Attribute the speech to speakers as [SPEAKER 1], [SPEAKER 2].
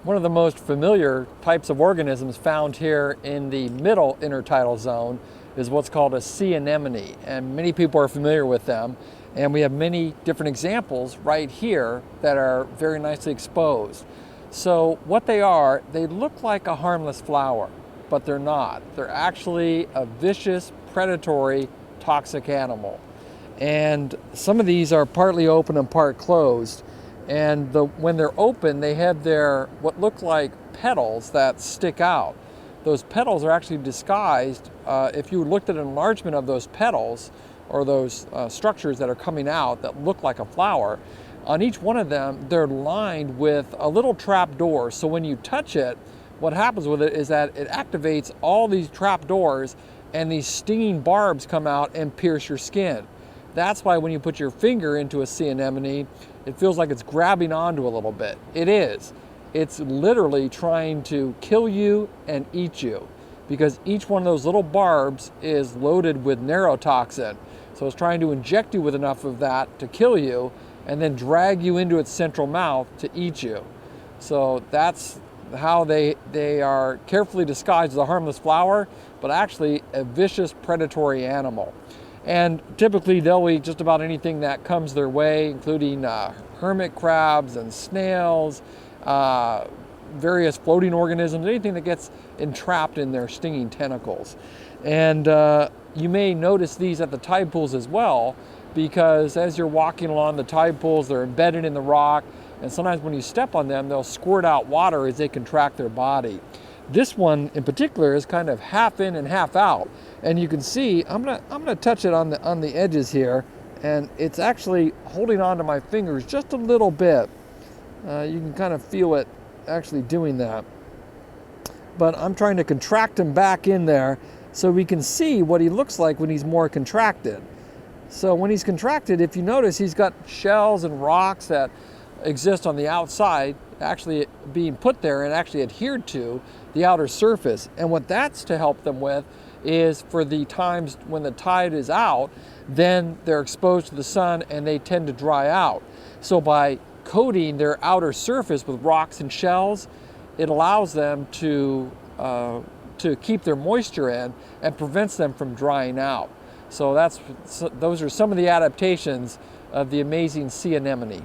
[SPEAKER 1] One of the most familiar types of organisms found here in the middle intertidal zone is what's called a sea anemone, and many people are familiar with them. And we have many different examples right here that are very nicely exposed. So what they are, they look like a harmless flower, but they're not. They're actually a vicious, predatory, toxic animal. And some of these are partly open and part closed. And when they're open, they have their what look like petals that stick out. Those petals are actually disguised. If you looked at an enlargement of those petals or those structures that are coming out that look like a flower, on each one of them, they're lined with a little trap door. So when you touch it, what happens with it is that it activates all these trap doors and these stinging barbs come out and pierce your skin. That's why when you put your finger into a sea anemone, it feels like it's grabbing onto a little bit. It is. It's literally trying to kill you and eat you, because each one of those little barbs is loaded with neurotoxin. So it's trying to inject you with enough of that to kill you and then drag you into its central mouth to eat you. So that's how they are carefully disguised as a harmless flower, but actually a vicious predatory animal. And typically they'll eat just about anything that comes their way, including hermit crabs and snails, various floating organisms, anything that gets entrapped in their stinging tentacles. And you may notice these at the tide pools as well, because as you're walking along the tide pools, they're embedded in the rock, and sometimes when you step on them, they'll squirt out water as they contract their body. This one in particular is kind of half in and half out, and you can see I'm gonna touch it on the edges here, and it's actually holding on to my fingers just a little bit. You can kind of feel it actually doing that, but I'm trying to contract him back in there so we can see what he looks like when he's more contracted. So when he's contracted, if you notice, he's got shells and rocks that exist on the outside actually being put there and actually adhered to the outer surface. And what that's to help them with is for the times when the tide is out, then they're exposed to the sun and they tend to dry out. So by coating their outer surface with rocks and shells, it allows them to keep their moisture in and prevents them from drying out. So those are some of the adaptations of the amazing sea anemone.